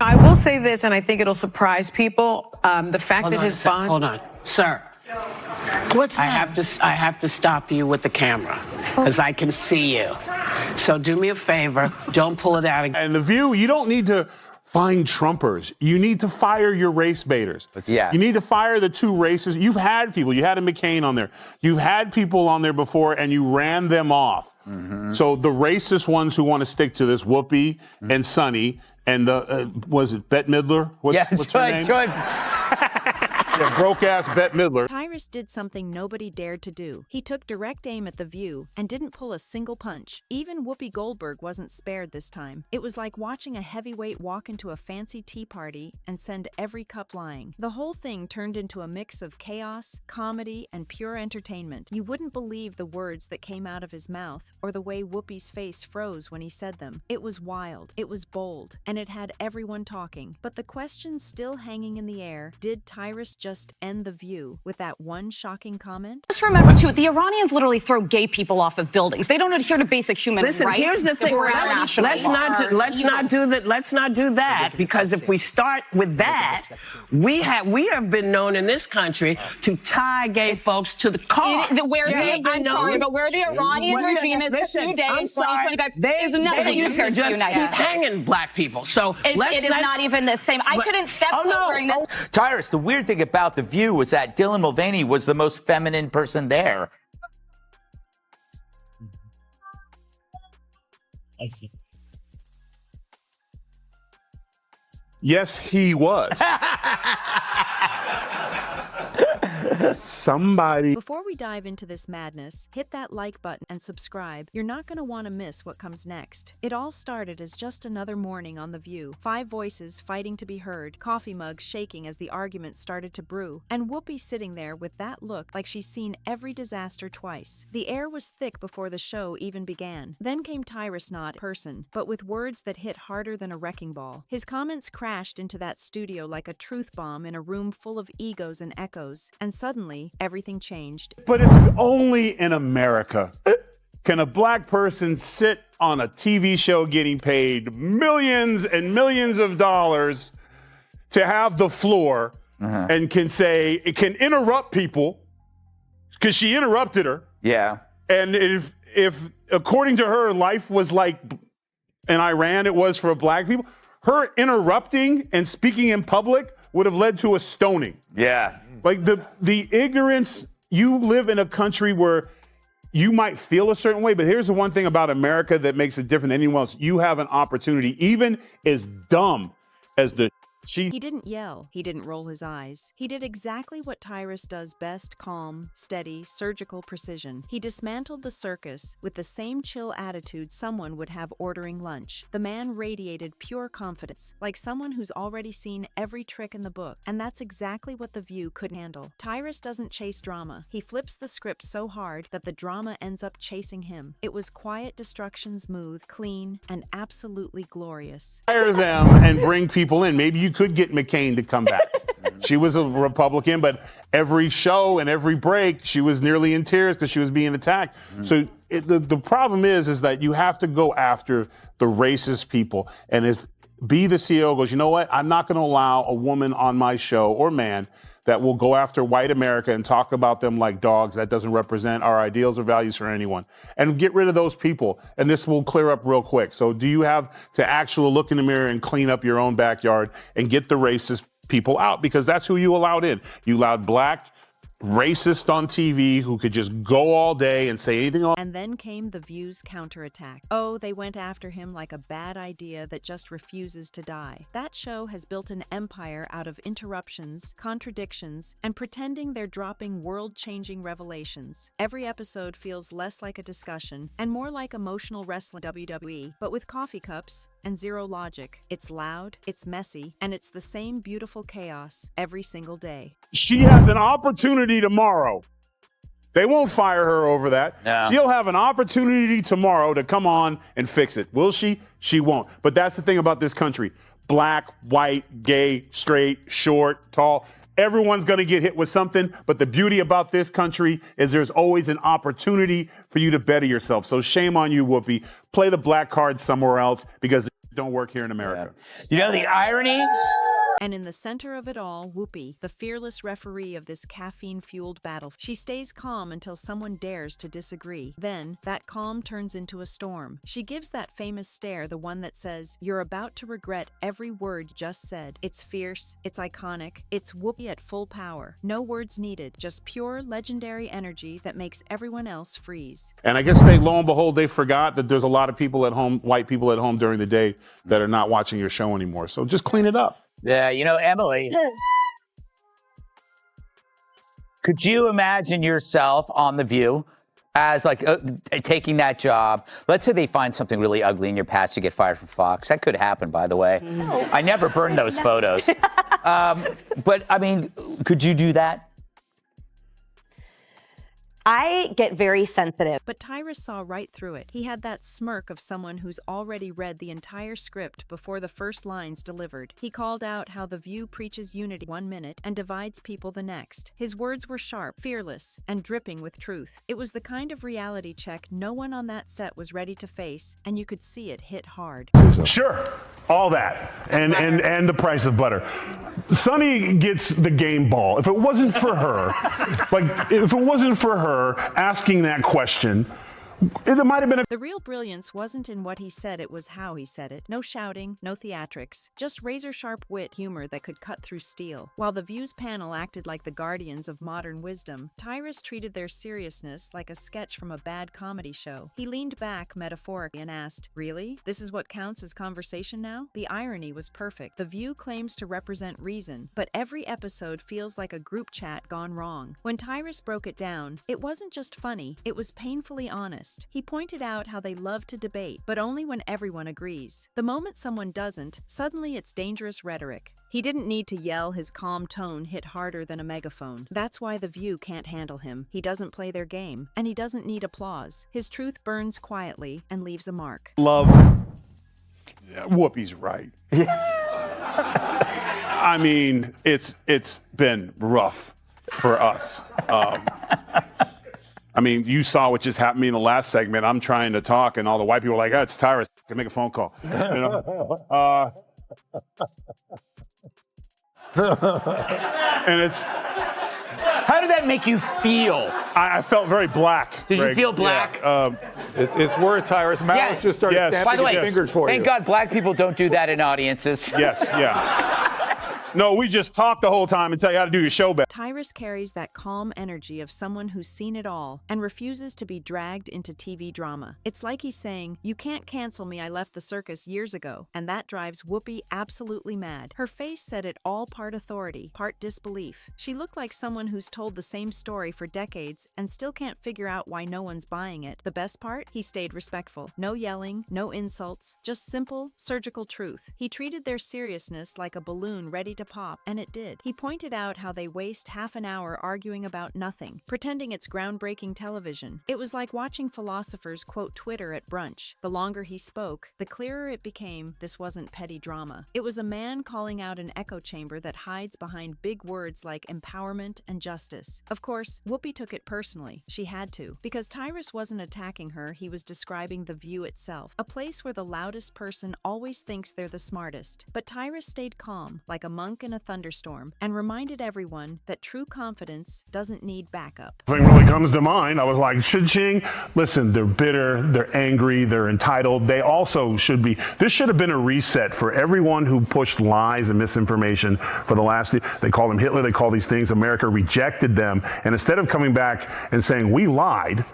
I will say this, and I think it'll surprise people. The fact that his bond... Hold on, sir. I have to stop you with the camera because I can see you. So do me a favor, don't pull it out again. And The View, you don't need to find Trumpers. You need to fire your race baiters. Yeah. You need to fire the two races. You've had people. You had a McCain on there. You've had people on there before, and you ran them off. Mm-hmm. So the racist ones who want to stick to this, Whoopi and Sonny, and was it Bette Midler? What's her name? Yeah, broke-ass Bette Midler. Tyrus did something nobody dared to do. He took direct aim at The View and didn't pull a single punch. Even Whoopi Goldberg wasn't spared this time. It was like watching a heavyweight walk into a fancy tea party and send every cup flying. The whole thing turned into a mix of chaos, comedy, and pure entertainment. You wouldn't believe the words that came out of his mouth or the way Whoopi's face froze when he said them. It was wild, it was bold, and it had everyone talking. But the question still hanging in the air, did Tyrus just end The View with that one shocking comment? Just remember, too, the Iranians literally throw gay people off of buildings. They don't adhere to basic human rights. Listen, here's the thing. Let's not do that, because if we start with that, we have been known in this country to tie gay folks to the car. Where the Iranian regime is today in 2025 is nothing compared to the United States. Keep hanging black people. So it is not even the same. I couldn't step during this. Tyrus, the weird thing about The View was that Dylan Mulvaney was the most feminine person there. Yes, he was. Somebody. Before we dive into this madness, hit that like button and subscribe. You're not going to want to miss what comes next. It all started as just another morning on The View. 5 voices fighting to be heard, coffee mugs shaking as the argument started to brew, and Whoopi sitting there with that look like she's seen every disaster twice. The air was thick before the show even began. Then came Tyrus, not person, but with words that hit harder than a wrecking ball. His comments crashed into that studio like a truth bomb in a room full of egos and echoes, and suddenly, everything changed. But it's only in America can a black person sit on a TV show getting paid millions and millions of dollars to have the floor and can say, it can interrupt people because she interrupted her. Yeah. And if according to her, life was like in Iran, it was for black people, her interrupting and speaking in public would have led to a stoning. Yeah. Like the ignorance, you live in a country where you might feel a certain way, but here's the one thing about America that makes it different than anyone else. You have an opportunity, even as dumb as the He didn't yell. He didn't roll his eyes. He did exactly what Tyrus does best: calm, steady, surgical precision. He dismantled the circus with the same chill attitude someone would have ordering lunch. The man radiated pure confidence, like someone who's already seen every trick in the book. And that's exactly what The View couldn't handle. Tyrus doesn't chase drama. He flips the script so hard that the drama ends up chasing him. It was quiet destruction, smooth, clean, and absolutely glorious. Hire them and bring people in. Maybe you could get McCain to come back. She was a Republican, but every show and every break, she was nearly in tears because she was being attacked. So the problem is that you have to go after the racist people. And if the CEO goes, you know what? I'm not going to allow a woman on my show or man that will go after white America and talk about them like dogs. That doesn't represent our ideals or values for anyone. And get rid of those people. And this will clear up real quick. So do you have to actually look in the mirror and clean up your own backyard and get the racist people out? Because that's who you allowed in. You allowed black racist on TV who could just go all day and say anything else. And then came The View's counterattack. Oh, they went after him like a bad idea that just refuses to die. That show has built an empire out of interruptions, contradictions, and pretending they're dropping world-changing revelations. Every episode feels less like a discussion and more like emotional wrestling WWE, but with coffee cups and zero logic. It's loud, it's messy, and it's the same beautiful chaos every single day. She has an opportunity tomorrow. They won't fire her over that. No. She'll have an opportunity tomorrow to come on and fix it. Will she? She won't. But that's the thing about this country. Black, white, gay, straight, short, tall. Everyone's going to get hit with something. But the beauty about this country is there's always an opportunity for you to better yourself. So shame on you, Whoopi. Play the black card somewhere else because don't work here in America. You know, the irony? And in the center of it all, Whoopi, the fearless referee of this caffeine-fueled battle. She stays calm until someone dares to disagree. Then, that calm turns into a storm. She gives that famous stare, the one that says, "You're about to regret every word you just said." It's fierce, it's iconic, it's Whoopi at full power. No words needed, just pure, legendary energy that makes everyone else freeze. And I guess lo and behold, they forgot that there's a lot of people at home, white people at home during the day that are not watching your show anymore. So just clean it up. Yeah, you know, Emily, could you imagine yourself on The View as like taking that job? Let's say they find something really ugly in your past, you get fired from Fox. That could happen, by the way. No. I never burned those photos. But I mean, could you do that? I get very sensitive. But Tyrus saw right through it. He had that smirk of someone who's already read the entire script before the first lines delivered. He called out how The View preaches unity 1 minute and divides people the next. His words were sharp, fearless, and dripping with truth. It was the kind of reality check no one on that set was ready to face, and you could see it hit hard. Sure, all that, and the price of butter. Sonny gets the game ball. If it wasn't for her, asking that question, it might have been The real brilliance wasn't in what he said, it was how he said it. No shouting, no theatrics, just razor-sharp wit humor that could cut through steel. While the View's panel acted like the guardians of modern wisdom, Tyrus treated their seriousness like a sketch from a bad comedy show. He leaned back metaphorically and asked, "Really? This is what counts as conversation now?" The irony was perfect. The View claims to represent reason, but every episode feels like a group chat gone wrong. When Tyrus broke it down, it wasn't just funny, it was painfully honest. He pointed out how they love to debate, but only when everyone agrees. The moment someone doesn't, suddenly it's dangerous rhetoric. He didn't need to yell, his calm tone hit harder than a megaphone. That's why The View can't handle him. He doesn't play their game, and he doesn't need applause. His truth burns quietly and leaves a mark. love. Yeah, Whoopi's right. I mean, it's been rough for us. I mean, you saw what just happened to me in the last segment. I'm trying to talk, and all the white people are like, "Oh, it's Tyrus. I can make a phone call." You know? And it's. How did that make you feel? I felt very black. Did you feel black? Yeah, it's worth Tyrus. Malice just started snapping By the way, his fingers for thank you. God black people don't do that in audiences. Yes, yeah. No, we just talk the whole time and tell you how to do your show better. Tyrus carries that calm energy of someone who's seen it all and refuses to be dragged into TV drama. It's like he's saying, "You can't cancel me, I left the circus years ago," and that drives Whoopi absolutely mad. Her face said it all, part authority, part disbelief. She looked like someone who's told the same story for decades and still can't figure out why no one's buying it. The best part? He stayed respectful. No yelling, no insults, just simple, surgical truth. He treated their seriousness like a balloon ready to pop, and it did. He pointed out how they waste half an hour arguing about nothing, pretending it's groundbreaking television. It was like watching philosophers quote Twitter at brunch. The longer he spoke, the clearer it became this wasn't petty drama. It was a man calling out an echo chamber that hides behind big words like empowerment and justice. Of course, Whoopi took it personally. She had to. Because Tyrus wasn't attacking her, he was describing The View itself, a place where the loudest person always thinks they're the smartest. But Tyrus stayed calm, like a monk in a thunderstorm, and reminded everyone that true confidence doesn't need backup. Nothing really comes to mind. I was like, Ching, listen, they're bitter, they're angry, they're entitled. They also should be. This should have been a reset for everyone who pushed lies and misinformation for the last. They call them Hitler, they call these things. America rejected them. And instead of coming back and saying, we lied,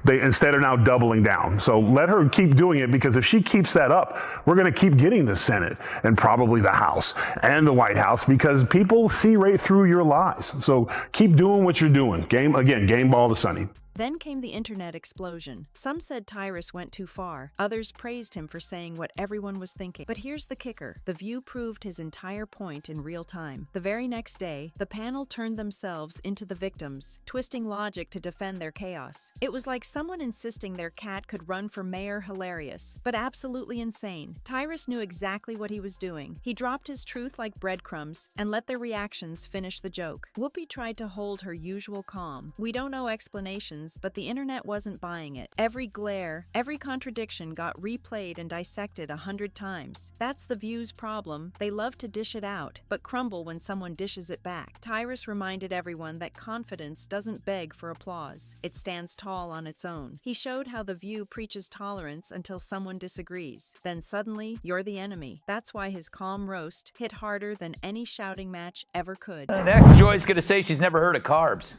they instead are now doubling down. So let her keep doing it, because if she keeps that up, we're going to keep getting the Senate and probably the House and the White House, because people see right through your lies. So keep doing what you're doing. Game ball to Sonny. Then came the internet explosion. Some said Tyrus went too far. Others praised him for saying what everyone was thinking. But here's the kicker. The View proved his entire point in real time. The very next day, the panel turned themselves into the victims, twisting logic to defend their chaos. It was like someone insisting their cat could run for mayor. Hilarious, but absolutely insane. Tyrus knew exactly what he was doing. He dropped his truth like breadcrumbs and let their reactions finish the joke. Whoopi tried to hold her usual calm. We don't know explanations opinions, but the internet wasn't buying it. Every glare, every contradiction got replayed and dissected 100 times. That's The View's problem. They love to dish it out, but crumble when someone dishes it back. Tyrus reminded everyone that confidence doesn't beg for applause. It stands tall on its own. He showed how The View preaches tolerance until someone disagrees. Then suddenly, you're the enemy. That's why his calm roast hit harder than any shouting match ever could. Next, Joy's going to say she's never heard of carbs.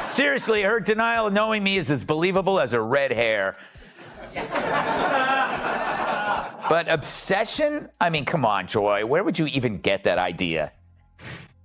Seriously, her denial of knowing me is as believable as her red hair. But obsession? I mean, come on, Joy. Where would you even get that idea?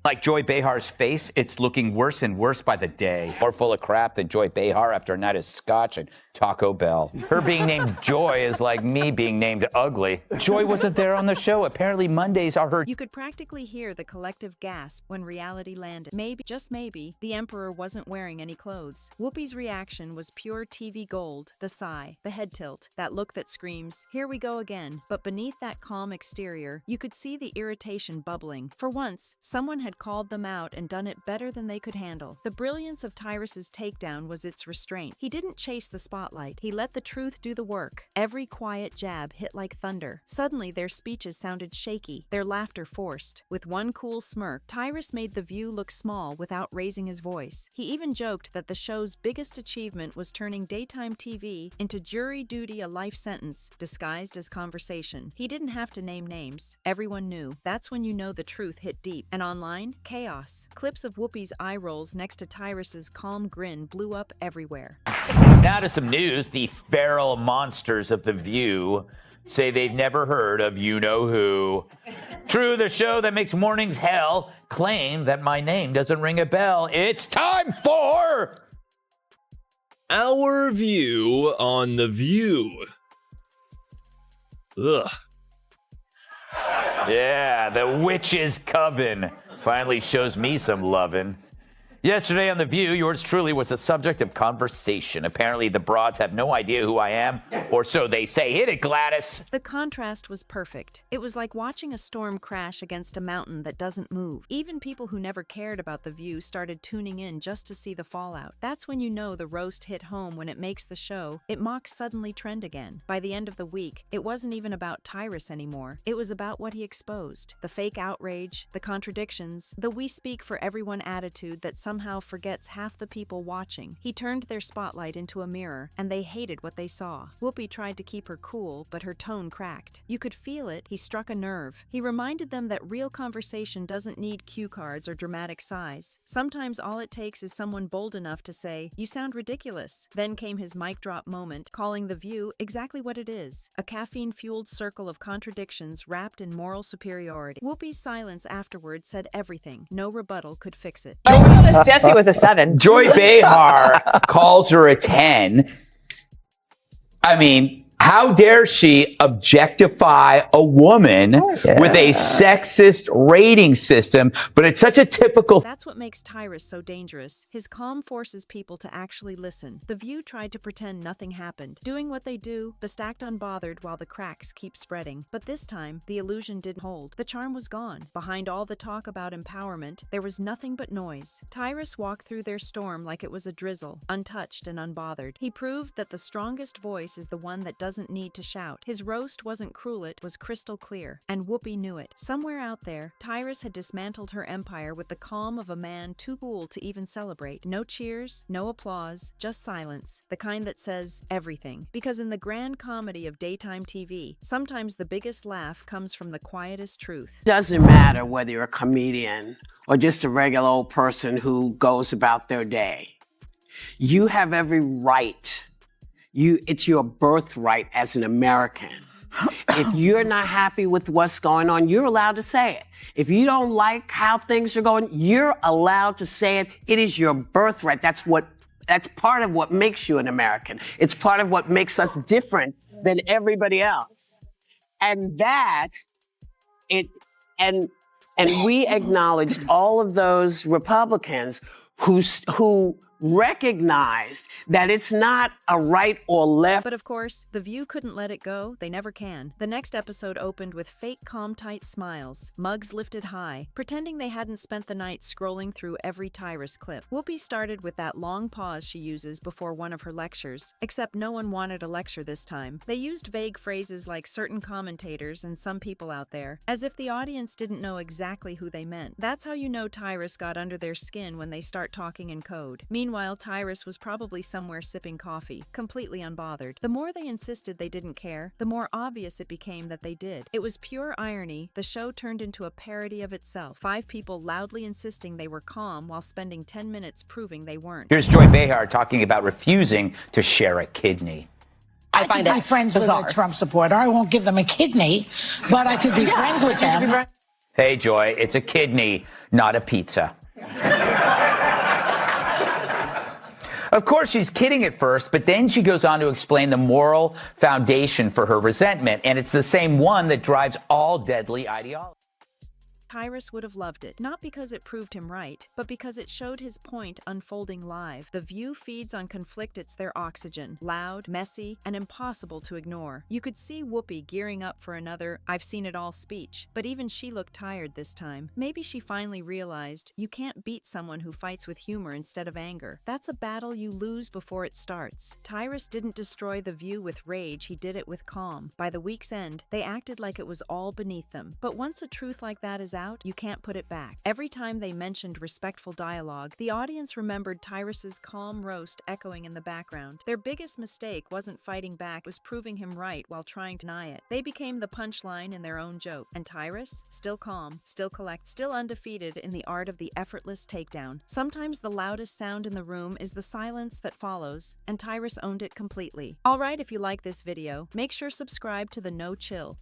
Like Joy Behar's face, it's looking worse and worse by the day. More full of crap than Joy Behar after a night of scotch and Taco Bell. Her being named Joy is like me being named ugly. Joy wasn't there on the show. Apparently Mondays are her... You could practically hear the collective gasp when reality landed. Maybe, just maybe, the Emperor wasn't wearing any clothes. Whoopi's reaction was pure TV gold. The sigh, the head tilt, that look that screams, here we go again. But beneath that calm exterior, you could see the irritation bubbling. For once, someone had called them out and done it better than they could handle. The brilliance of Tyrus's takedown was its restraint. He didn't chase the spotlight. He let the truth do the work. Every quiet jab hit like thunder. Suddenly, their speeches sounded shaky, their laughter forced. With one cool smirk, Tyrus made The View look small without raising his voice. He even joked that the show's biggest achievement was turning daytime TV into jury duty, a life sentence, disguised as conversation. He didn't have to name names. Everyone knew. That's when you know the truth hit deep. And online, chaos. Clips of Whoopi's eye rolls next to Tyrus's calm grin blew up everywhere. Now to some news. The feral monsters of The View say they've never heard of you-know-who. True, the show that makes mornings hell claim that my name doesn't ring a bell. It's time for... Our view on The View. Ugh. Yeah, the witch's coven finally shows me some lovin'. Yesterday on The View, yours truly was the subject of conversation. Apparently, the broads have no idea who I am, or so they say. Hit it, Gladys. The contrast was perfect. It was like watching a storm crash against a mountain that doesn't move. Even people who never cared about The View started tuning in just to see the fallout. That's when you know the roast hit home when it makes the show. It mocks suddenly trend again. By the end of the week, it wasn't even about Tyrus anymore. It was about what he exposed. The fake outrage, the contradictions, the we speak for everyone attitude that somehow forgets half the people watching. He turned their spotlight into a mirror, and they hated what they saw. Whoopi tried to keep her cool, but her tone cracked. You could feel it. He struck a nerve. He reminded them that real conversation doesn't need cue cards or dramatic sighs. Sometimes all it takes is someone bold enough to say, "You sound ridiculous." Then came his mic drop moment, calling The View exactly what it is: a caffeine-fueled circle of contradictions wrapped in moral superiority. Whoopi's silence afterward said everything. No rebuttal could fix it. Jesse was a 7. Joy Behar calls her a 10. I mean, how dare she objectify a woman with a sexist rating system? But it's such a typical... That's what makes Tyrus so dangerous. His calm forces people to actually listen. The View tried to pretend nothing happened, doing what they do, bestacked unbothered while the cracks keep spreading. But this time, the illusion didn't hold. The charm was gone. Behind all the talk about empowerment, there was nothing but noise. Tyrus walked through their storm like it was a drizzle, untouched and unbothered. He proved that the strongest voice is the one that doesn't need to shout. His roast wasn't cruel, it was crystal clear, and Whoopi knew it. Somewhere out there, Tyrus had dismantled her empire with the calm of a man too cool to even celebrate. No cheers, no applause, just silence, the kind that says everything. Because in the grand comedy of daytime TV, sometimes the biggest laugh comes from the quietest truth. Doesn't matter whether you're a comedian or just a regular old person who goes about their day. You have every right. It's your birthright as an American. If you're not happy with what's going on, you're allowed to say it. If you don't like how things are going, you're allowed to say it. It is your birthright. That's part of what makes you an American. It's part of what makes us different than everybody else. And we acknowledged all of those Republicans who recognized that it's not a right or left. But of course, The View couldn't let it go. They never can. The next episode opened with fake calm, tight smiles, mugs lifted high, pretending they hadn't spent the night scrolling through every Tyrus clip. Whoopi started with that long pause she uses before one of her lectures, except no one wanted a lecture this time. They used vague phrases like certain commentators and some people out there, as if the audience didn't know exactly who they meant. That's how you know Tyrus got under their skin when they start talking in code. Meanwhile, Tyrus was probably somewhere sipping coffee, completely unbothered. The more they insisted they didn't care, the more obvious it became that they did. It was pure irony. The show turned into a parody of itself. 5 people loudly insisting they were calm while spending 10 minutes proving they weren't. Here's Joy Behar talking about refusing to share a kidney. I find that friends bizarre. With a Trump supporter. I won't give them a kidney, but I could be friends with them. Hey, Joy, it's a kidney, not a pizza. Of course, she's kidding at first, but then she goes on to explain the moral foundation for her resentment, and it's the same one that drives all deadly ideology. Tyrus would have loved it, not because it proved him right, but because it showed his point unfolding live. The View feeds on conflict. It's their oxygen. Loud, messy, and impossible to ignore. You could see Whoopi gearing up for another "I've seen it all" speech, but even she looked tired this time. Maybe she finally realized you can't beat someone who fights with humor instead of anger. That's a battle you lose before it starts. Tyrus didn't destroy The View with rage, he did it with calm. By the week's end, they acted like it was all beneath them. But once a truth like that is out, you can't put it back. Every time they mentioned respectful dialogue, the audience remembered Tyrus's calm roast echoing in the background. Their biggest mistake wasn't fighting back, it was proving him right while trying to deny it. They became the punchline in their own joke. And Tyrus, still calm, still collect, still undefeated in the art of the effortless takedown. Sometimes the loudest sound in the room is the silence that follows, and Tyrus owned it completely. Alright, if you like this video, make sure subscribe to the No Chill.